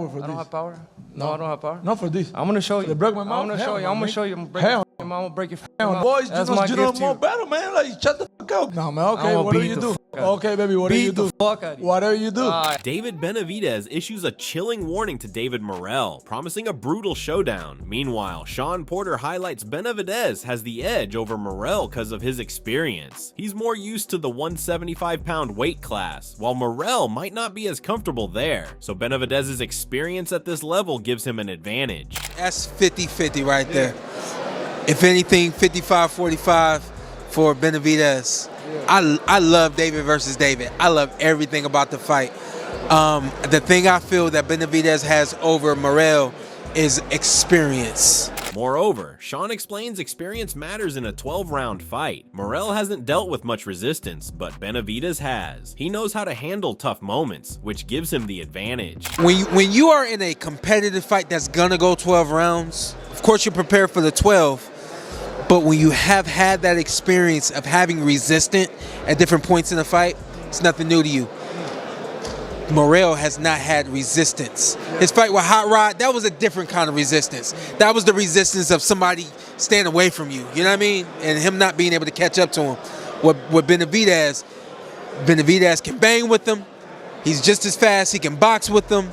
power for this. I don't have power. No, I don't have power. Not for this. I'm gonna show you. They broke my mouth. I'm gonna show you. I'm gonna show you. I'm gonna break your mouth. Boys, That's you my know gift to more you. better, man. Like, shut the fuck up. No, man. Okay, I'ma whatever beat you the do. fuck out of you. Okay, baby, whatever you Beat do. the fuck out of you. Whatever you do. David Benavidez issues a chilling warning to David Morrell, promising a brutal showdown. Meanwhile, Sean Porter highlights Benavidez has the edge over Morrell because of his experience. He's more used to the 175-pound weight class, while Morrell might not be as comfortable there. So Benavidez's experience at this level gives him an advantage. That's 50-50 right there. If anything, 55-45 for Benavidez. I love David versus David. I love everything about the fight. The thing I feel that Benavidez has over Morrell is experience. Moreover, Sean explains experience matters in a 12-round fight. Morrell hasn't dealt with much resistance, but Benavidez has. He knows how to handle tough moments, which gives him the advantage. When you are in a competitive fight that's gonna go 12 rounds, of course you're prepared for the 12, but when you have had that experience of having resistance at different points in the fight, it's nothing new to you. Morrell has not had resistance. His fight with Hot Rod, that was a different kind of resistance. That was the resistance of somebody staying away from you, you know what I mean? And him not being able to catch up to him. With Benavidez can bang with him. He's just as fast, he can box with them.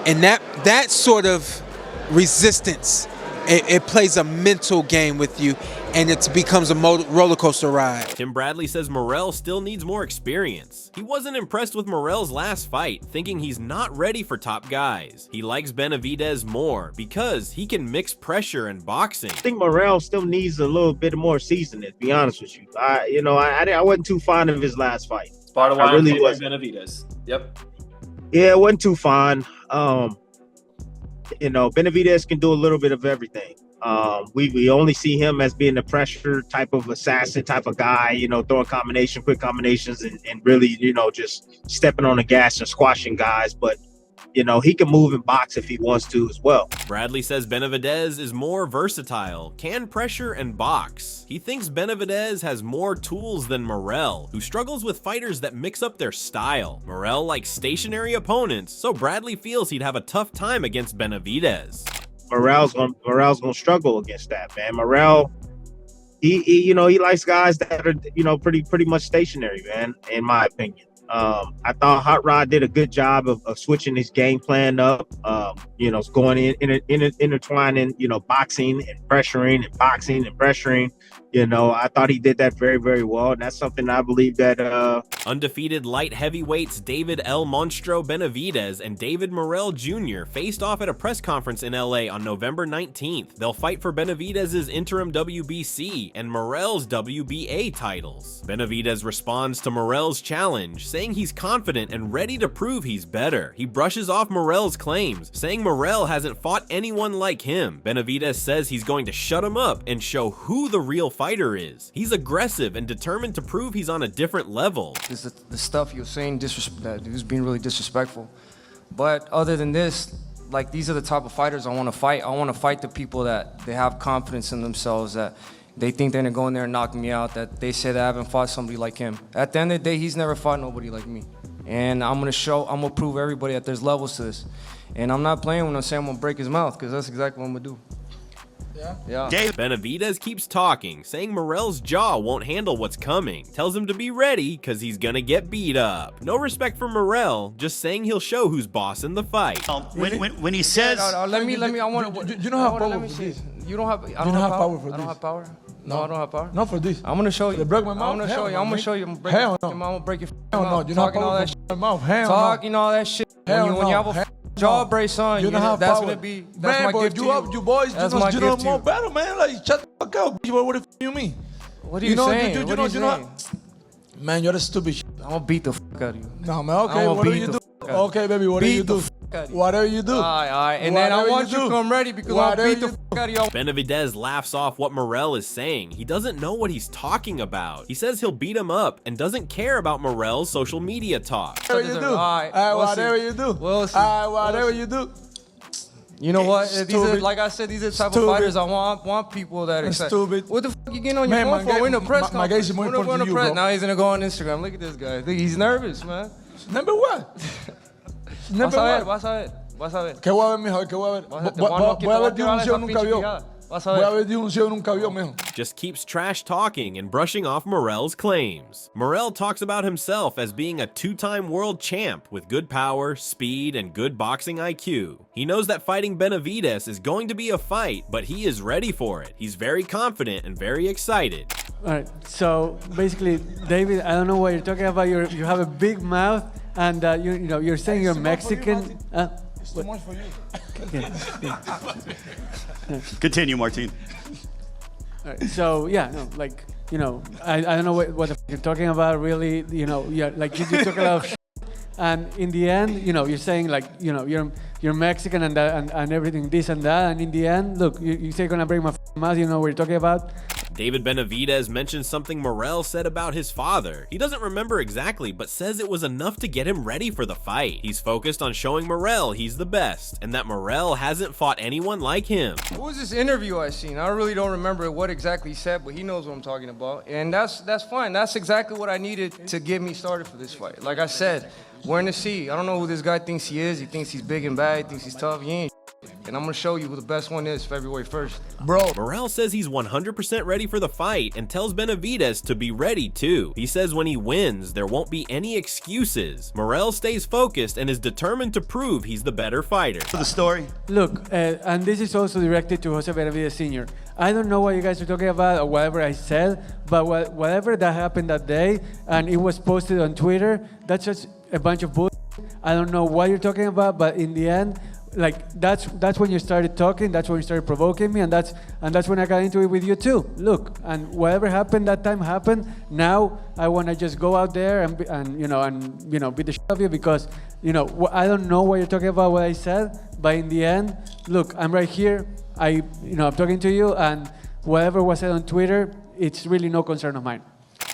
And that sort of resistance, it plays a mental game with you, and it becomes a roller coaster ride. Tim Bradley says Morrell still needs more experience. He wasn't impressed with Morrell's last fight, thinking he's not ready for top guys. He likes Benavidez more because he can mix pressure and boxing. I think Morrell still needs a little bit more seasoning, to be honest with you. I wasn't too fond of his last fight. Part of why I really was Benavidez. Yep. Yeah, it wasn't too fond. Benavidez can do a little bit of everything. We only see him as being the pressure type of assassin type of guy, throwing quick combinations and really, just stepping on the gas and squashing guys. But, he can move and box if he wants to as well. Bradley says Benavidez is more versatile, can pressure and box. He thinks Benavidez has more tools than Morrell, who struggles with fighters that mix up their style. Morrell likes stationary opponents, so Bradley feels he'd have a tough time against Benavidez. Morrell's gonna struggle against that, man. Morrell, he likes guys that are pretty much stationary, man. In my opinion, I thought Hot Rod did a good job of switching his game plan up. Going intertwining, boxing and pressuring and boxing and pressuring. I thought he did that very, very well, and that's something I believe that Undefeated light heavyweights David El Monstro Benavidez and David Morrell Jr. faced off at a press conference in LA on November 19th. They'll fight for Benavidez's interim WBC and Morrell's WBA titles. Benavidez responds to Morrell's challenge, saying he's confident and ready to prove he's better. He brushes off Morrell's claims, saying Morrell hasn't fought anyone like him. Benavidez says he's going to shut him up and show who the real fighter is. He's aggressive and determined to prove he's on a different level. The stuff you're saying, that he was being really disrespectful. But other than this, like, these are the type of fighters I want to fight. I want to fight the people that they have confidence in themselves, that they think they're gonna go in there and knock me out, that they say that I haven't fought somebody like him. At the end of the day, he's never fought nobody like me. And I'm gonna prove everybody that there's levels to this. And I'm not playing when I'm saying I'm gonna break his mouth, because that's exactly what I'm gonna do. Yeah. Benavidez keeps talking, saying Morrell's jaw won't handle what's coming. Tells him to be ready, cause he's gonna get beat up. No respect for Morrell, just saying he'll show who's boss in the fight. When he says, let me. I want to. You don't have power for this. You don't have. I don't have power for this. I don't have power. No, I don't have power. Not for this. I'm gonna show you. They broke my mouth. I'm gonna show you. I'm gonna show you. I'm gonna break your Hell no. mouth. You're not Talking all that shit. Mouth. Hell Talking all that shit. When you have a jaw brace on, that's gonna be. That's my gift to you. You boys, you know more better, man. Like, shut the fuck up. What the f you mean? What are you saying? What are you saying? Man, you're a stupid shit. I'm gonna beat the fuck out of you. No, man. Okay, whatever you do. Okay, baby, whatever you do. Whatever you do. All right. And then I want you to come ready, because I'll beat the fuck out of you. Benavidez laughs off what Morrell is saying. He doesn't know what he's talking about. He says he'll beat him up and doesn't care about Morrell's social media talk. Whatever you do. Whatever you do. Whatever you do. You know what? These are, like I said, these are the type of fighters I want people that are stupid. What the fuck you getting on your phone for? We're in a press conference. We're in a press. Now he's gonna go on Instagram. Look at this guy. He's nervous, man. Number what? Vas a ver. Vas a ver. ¿Qué voy a ver, mijo? ¿Qué voy a ver? Vas a- te Voy voy a voy a ver de un tirar ciego esa nunca pinche vio. picada. Vas a Voy a ver. ver de un ciego nunca vio, mijo. Just keeps trash talking and brushing off Morrell's claims. Morrell talks about himself as being a two-time world champ with good power, speed, and good boxing IQ. He knows that fighting Benavidez is going to be a fight, but he is ready for it. He's very confident and very excited. All right. So basically, David, I don't know what you're talking about. You have a big mouth, and you're saying you're Mexican. It's too much for you. Continue, Martin. All right. So yeah, no, like I don't know what the f- you're talking about really. Like you talk a lot of shit, and in the end, you're saying like you're Mexican and that and everything this and that, and in the end, look, you say you're gonna break my mouth. You know what you're talking about. David Benavidez mentions something Morrell said about his father. He doesn't remember exactly, but says it was enough to get him ready for the fight. He's focused on showing Morrell he's the best, and that Morrell hasn't fought anyone like him. What was this interview I seen? I really don't remember what exactly he said, but he knows what I'm talking about. And that's fine. That's exactly what I needed to get me started for this fight. Like I said, we're in the sea. I don't know who this guy thinks he is. He thinks he's big and bad. He thinks he's tough. He ain't. And I'm gonna show you who the best one is February 1st. Bro, Morrell says he's 100% ready for the fight and tells Benavidez to be ready too. He says when he wins, there won't be any excuses. Morrell stays focused and is determined to prove he's the better fighter. For the story. Look, and this is also directed to Jose Benavidez Sr. I don't know what you guys are talking about or whatever I said, but whatever that happened that day and it was posted on Twitter, that's just a bunch of bullshit. I don't know what you're talking about, but in the end, like that's when you started talking. That's when you started provoking me, and that's when I got into it with you too. Look, and whatever happened that time happened. Now I want to just go out there and beat the shit out of you because I don't know what you're talking about. What I said, but in the end, look, I'm right here. I'm talking to you, and whatever was said on Twitter, it's really no concern of mine.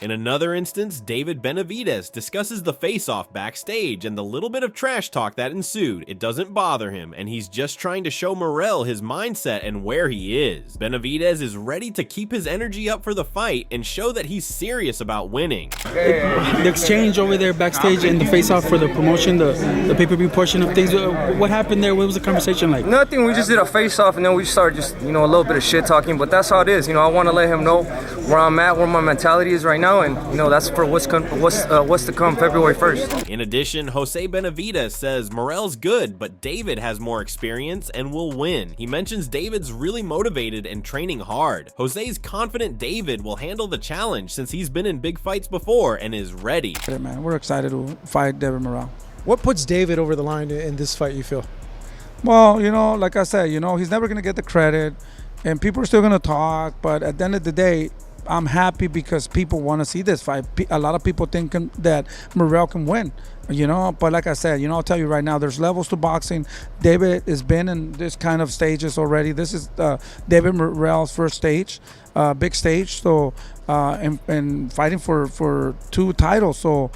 In another instance, David Benavidez discusses the face-off backstage and the little bit of trash talk that ensued. It doesn't bother him, and he's just trying to show Morrell his mindset and where he is. Benavidez is ready to keep his energy up for the fight and show that he's serious about winning. The exchange over there backstage and the face-off for the promotion, the pay-per-view portion of things, what happened there? What was the conversation like? Nothing. We just did a face-off, and then we started just a little bit of shit talking. But that's how it is. I want to let him know where I'm at, where my mentality is right now, and that's for what's to come February 1st. In addition, Jose Benavidez says Morrell's good, but David has more experience and will win. He mentions David's really motivated and training hard. Jose's confident David will handle the challenge since he's been in big fights before and is ready. Yeah, man, we're excited to fight David Morrell. What puts David over the line in this fight, you feel? Well, like I said, he's never going to get the credit, and people are still going to talk, but at the end of the day, I'm happy because people want to see this fight. A lot of people think that Morrell can win, but like I said, I'll tell you right now, there's levels to boxing. David has been in this kind of stages already. This is David Morrell's first stage, big stage, so and fighting for 2 titles. So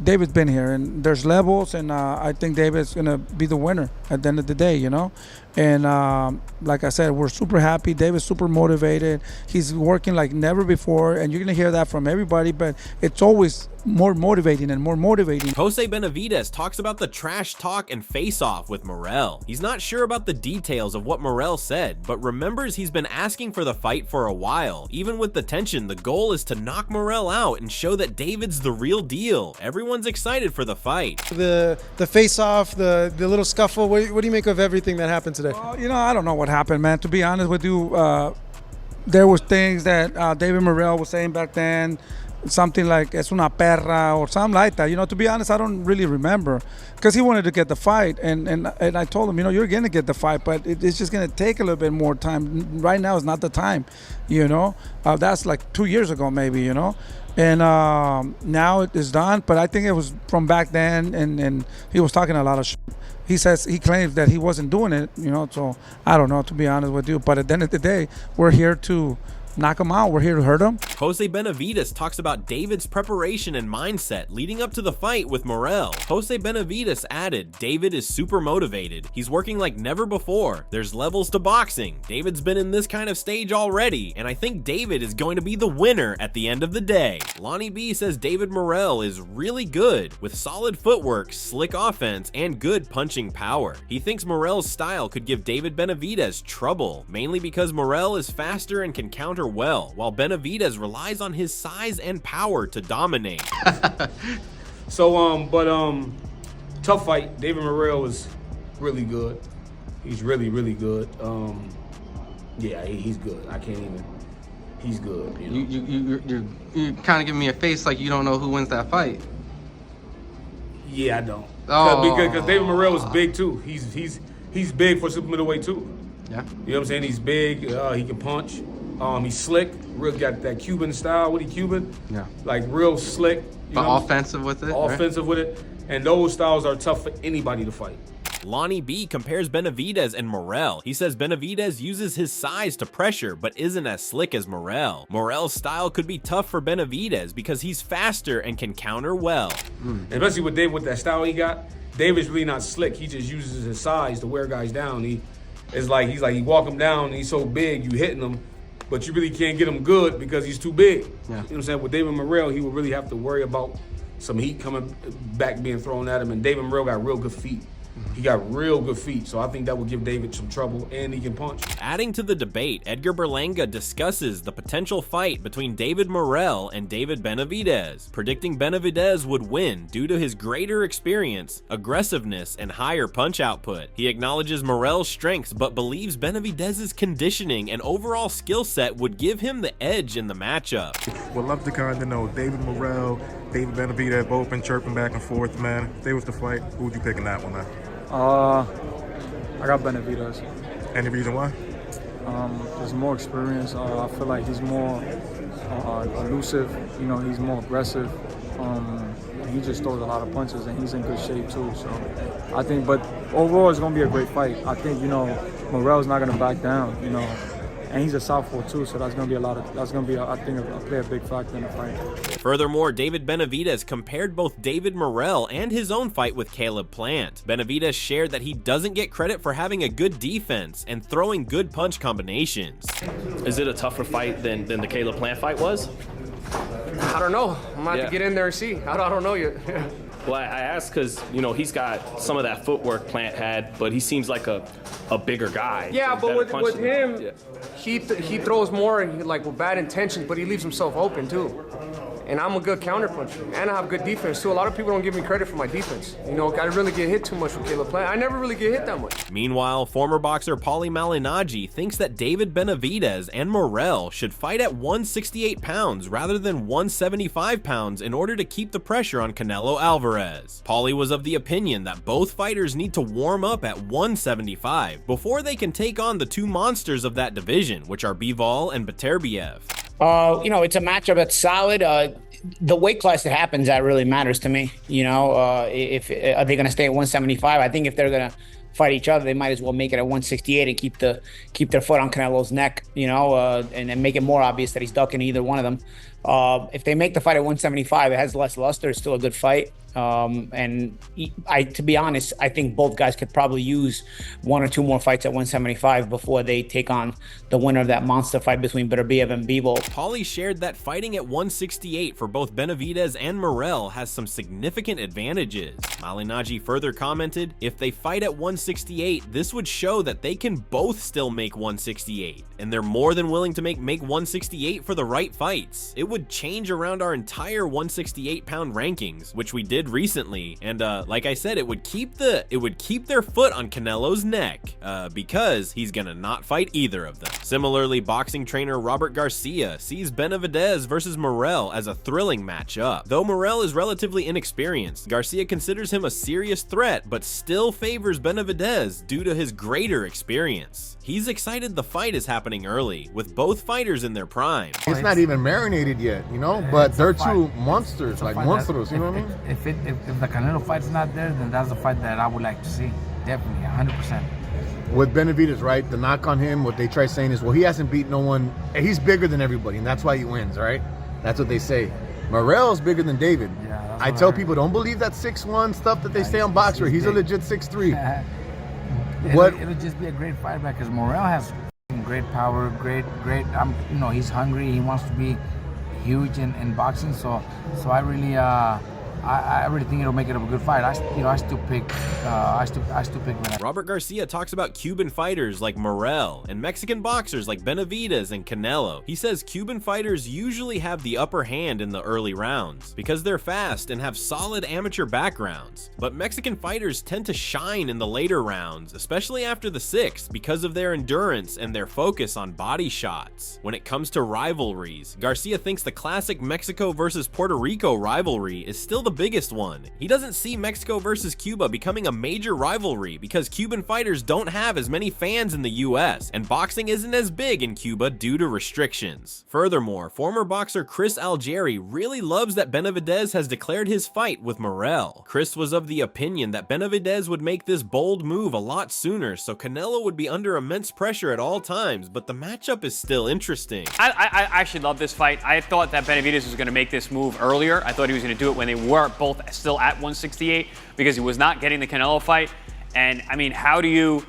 David's been here, and there's levels, and I think David's gonna be the winner at the end of the day, And like I said, we're super happy. David's super motivated. He's working like never before, and you're gonna hear that from everybody. But it's always more motivating and more motivating. Jose Benavidez talks about the trash talk and face-off with Morrell. He's not sure about the details of what Morrell said, but remembers he's been asking for the fight for a while. Even with the tension, the goal is to knock Morrell out and show that David's the real deal. Everyone's excited for the fight. The face-off, the little scuffle. What do you make of everything that happened today? Well, I don't know what happened, man. To be honest with you, there was things that David Morrell was saying back then. Something like "es una perra" or something like that. To be honest, I don't really remember because he wanted to get the fight, and I told him, you're going to get the fight, but it's just going to take a little bit more time. Right now is not the time, That's like 2 years ago, maybe, And now it is done, but I think it was from back then, and he was talking a lot of shit. He claims that he wasn't doing it, So I don't know, to be honest with you. But at the end of the day, we're here to knock him out. We're here to hurt him. Jose Benavidez talks about David's preparation and mindset leading up to the fight with Morrell. Jose Benavidez added, David is super motivated. He's working like never before. There's levels to boxing. David's been in this kind of stage already, and I think David is going to be the winner at the end of the day. Lonnie B says David Morrell is really good with solid footwork, slick offense, and good punching power. He thinks Morrell's style could give David Benavidez trouble, mainly because Morrell is faster and can counter well, while Benavidez relies on his size and power to dominate. Tough fight. David Morrell is really good. He's really, really good. Yeah, he's good. I can't even. He's good. You're kind of giving me a face like you don't know who wins that fight. Yeah, I don't. Oh. Because David Morrell is big too. He's big for super middleweight too. Yeah. You know what I'm saying? He's big. He can punch. He's slick. Real got that Cuban style. What he Cuban? Yeah. Like real slick. But offensive with it. Offensive with it, and those styles are tough for anybody to fight. Lonnie B compares Benavidez and Morrell. He says Benavidez uses his size to pressure, but isn't as slick as Morrell. Morrell's style could be tough for Benavidez because he's faster and can counter well. Especially with David, with that style he got, David's really not slick. He just uses his size to wear guys down. He walk him down, and he's so big, you hitting him, but you really can't get him good because he's too big. Yeah. You know what I'm saying? With David Morrell, he would really have to worry about some heat coming back being thrown at him, and David Morrell got real good feet. He got real good feet, so I think that would give David some trouble, and he can punch. Adding to the debate, Edgar Berlanga discusses the potential fight between David Morrell and David Benavidez, predicting Benavidez would win due to his greater experience, aggressiveness, and higher punch output. He acknowledges Morrell's strengths, but believes Benavidez's conditioning and overall skill set would give him the edge in the matchup. Would love to kind of know David Morrell, David Benavidez, both been chirping back and forth, man. If they was to fight, who would you pick in that one, man? I got Benavidez. Any reason why? There's more experience. I feel like he's more elusive. You know, he's more aggressive. He just throws a lot of punches, and he's in good shape too. So I think, but overall, it's gonna be a great fight. I think Morrell's not gonna back down. And he's a southpaw too, so that's gonna be I think play a big factor in the fight. Furthermore, David Benavidez compared both David Morrell and his own fight with Caleb Plant. Benavidez shared that he doesn't get credit for having a good defense and throwing good punch combinations. Is it a tougher fight than the Caleb Plant fight was? I don't know. I'm gonna have to get in there and see. I don't know yet. Well, I asked because, he's got some of that footwork Plant had, but he seems like a bigger guy. Yeah, but with him, yeah. he throws more like with bad intentions, but he leaves himself open too. And I'm a good counterpuncher, and I have good defense too. A lot of people don't give me credit for my defense. I really get hit too much with Caleb Plant. I never really get hit that much. Meanwhile, former boxer Paulie Malignaggi thinks that David Benavidez and Morrell should fight at 168 pounds rather than 175 pounds in order to keep the pressure on Canelo Alvarez. Paulie was of the opinion that both fighters need to warm up at 175 before they can take on the two monsters of that division, which are Bivol and Beterbiev. It's a matchup that's solid. The weight class that happens, that really matters to me. If are they going to stay at 175? I think if they're going to fight each other, they might as well make it at 168 and keep their foot on Canelo's neck. And then make it more obvious that he's ducking either one of them. If they make the fight at 175, it has less luster. It's still a good fight. To be honest, I think both guys could probably use one or two more fights at 175 before they take on the winner of that monster fight between Beterbiev and Bivol. Paulie shared that fighting at 168 for both Benavidez and Morrell has some significant advantages. Malignaggi further commented, if they fight at 168, this would show that they can both still make 168, and they're more than willing to make 168 for the right fights. It would change around our entire 168-pound rankings, which we did recently, and like I said, it would keep their foot on Canelo's neck because he's gonna not fight either of them. Similarly, boxing trainer Robert Garcia sees Benavidez versus Morrell as a thrilling matchup. Though Morrell is relatively inexperienced, Garcia considers him a serious threat, but still favors Benavidez due to his greater experience. He's excited the fight is happening early, with both fighters in their prime. It's not even marinated yet, but they're two monsters, like monsters, you know what I mean? If the Canelo fight's not there, then that's the fight that I would like to see. Definitely, 100%. with Benavidez, right? The knock on him, what they try saying is, well, he hasn't beat no one. He's bigger than everybody, and that's why he wins, right? That's what they say. Morrell's bigger than David. Yeah, I tell people, don't believe that 6'1" stuff that they say on Boxer. He's a legit 6'3". It'll just be a great fight because Morrell has great power, great. You know, he's hungry. He wants to be huge in boxing. So I really think it'll make it a good fight. I still pick Benavidez. Robert Garcia talks about Cuban fighters like Morrell and Mexican boxers like Benavidez and Canelo. He says Cuban fighters usually have the upper hand in the early rounds because they're fast and have solid amateur backgrounds. But Mexican fighters tend to shine in the later rounds, especially after the 6th, because of their endurance and their focus on body shots. When it comes to rivalries, Garcia thinks the classic Mexico versus Puerto Rico rivalry is still the biggest one. He doesn't see Mexico versus Cuba becoming a major rivalry because Cuban fighters don't have as many fans in the US, and boxing isn't as big in Cuba due to restrictions. Furthermore, former boxer Chris Algieri really loves that Benavidez has declared his fight with Morrell. Chris was of the opinion that Benavidez would make this bold move a lot sooner, so Canelo would be under immense pressure at all times, but the matchup is still interesting. I actually love this fight. I thought that Benavidez was going to make this move earlier. I thought he was going to do it when they were both still at 168 because he was not getting the Canelo fight. And I mean, how do you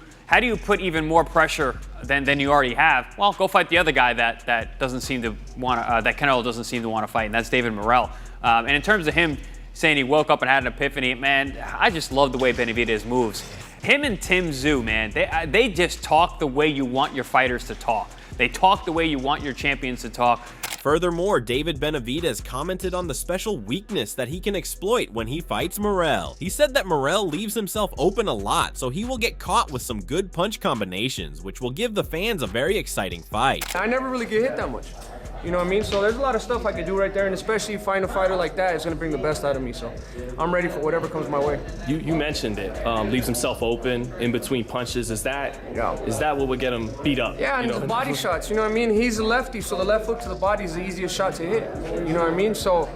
put even more pressure than you already have? Well, go fight the other guy that doesn't seem to want to, that Canelo doesn't seem to want to fight, and that's David Morrell. And in terms of him saying he woke up and had an epiphany, man, I just love the way Benavidez moves. Him and Tim Tszyu, man, they just talk the way you want your fighters to talk. They talk the way you want your champions to talk. Furthermore, David Benavidez commented on the special weakness that he can exploit when he fights Morrell. He said that Morrell leaves himself open a lot, so he will get caught with some good punch combinations, which will give the fans a very exciting fight. I never really get hit that much. You know what I mean? So there's a lot of stuff I could do right there, and especially fighting a fighter like that is going to bring the best out of me. So I'm ready for whatever comes my way. You mentioned it. Leaves himself open in between punches. Is that what would get him beat up? Yeah, and the body shots. You know what I mean? He's a lefty, so the left hook to the body is the easiest shot to hit. You know what I mean? So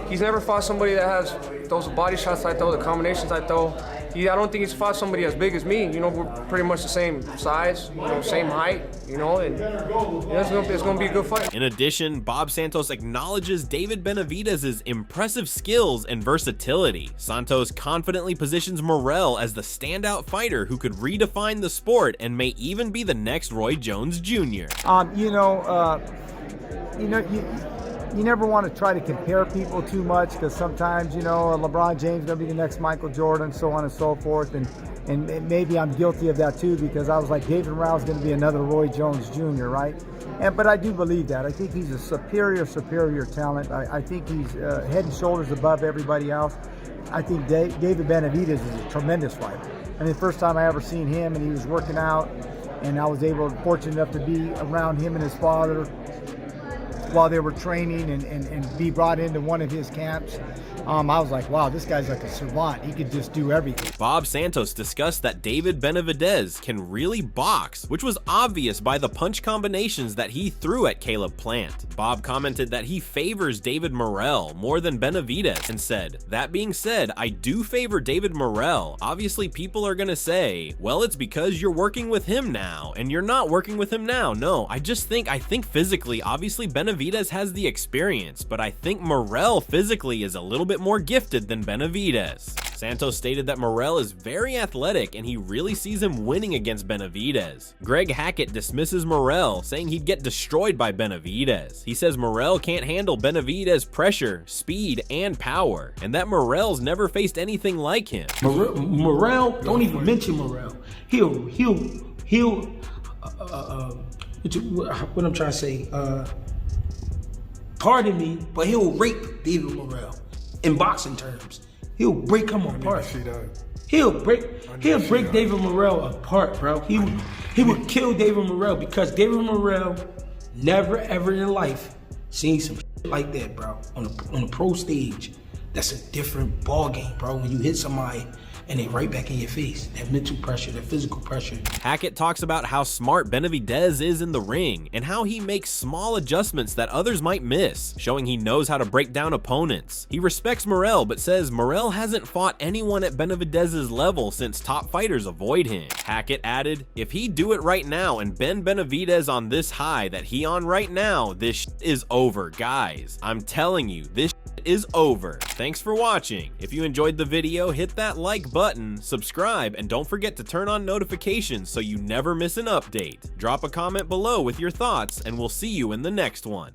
he's never fought somebody that has those body shots I throw, the combinations I throw. I don't think he's fought somebody as big as me. You know, we're pretty much the same size, you know, same height, you know, and it's gonna be a good fight. In addition, Bob Santos acknowledges David Benavidez's impressive skills and versatility. Santos confidently positions Morrell as the standout fighter who could redefine the sport and may even be the next Roy Jones Jr. You never want to try to compare people too much because sometimes, you know, LeBron James is going to be the next Michael Jordan, so on and so forth. And maybe I'm guilty of that too because I was like, David Morrell is going to be another Roy Jones Jr., right? But I do believe that. I think he's a superior talent. I think he's head and shoulders above everybody else. I think David Benavidez is a tremendous fighter. I mean, the first time I ever seen him and he was working out and I was fortunate enough to be around him and his father while they were training and be brought into one of his camps. I was like, wow, this guy's like a savant. He could just do everything. Bob Santos discussed that David Benavidez can really box, which was obvious by the punch combinations that he threw at Caleb Plant. Bob commented that he favors David Morrell more than Benavidez and said, that being said, I do favor David Morrell. Obviously, people are gonna say, well, it's because you're working with him now, and you're not working with him now. No, I think physically, obviously Benavidez has the experience, but I think Morrell physically is a little bit more gifted than Benavidez. Santos stated that Morrell is very athletic and he really sees him winning against Benavidez. Greg Hackett dismisses Morrell, saying he'd get destroyed by Benavidez. He says Morrell can't handle Benavidez's pressure, speed, and power, and that Morrell's never faced anything like him. Morrell, don't even mention Morrell. He'll what I'm trying to say, pardon me, but he'll rape David Morrell in boxing terms. He'll break him apart. He'll break David Morrell apart, bro. He would kill David Morrell because David Morrell never ever in life seen some shit like that, bro. On a pro stage, that's a different ball game, bro. When you hit somebody and they right back in your face. That mental pressure, that physical pressure. Hackett talks about how smart Benavidez is in the ring and how he makes small adjustments that others might miss, showing he knows how to break down opponents. He respects Morrell, but says Morrell hasn't fought anyone at Benavidez's level since top fighters avoid him. Hackett added, if he do it right now and bend Benavidez on this high that he on right now, this is over, guys. I'm telling you, this is over. Thanks for watching. If you enjoyed the video, hit that like button, subscribe, and don't forget to turn on notifications so you never miss an update. Drop a comment below with your thoughts, and we'll see you in the next one.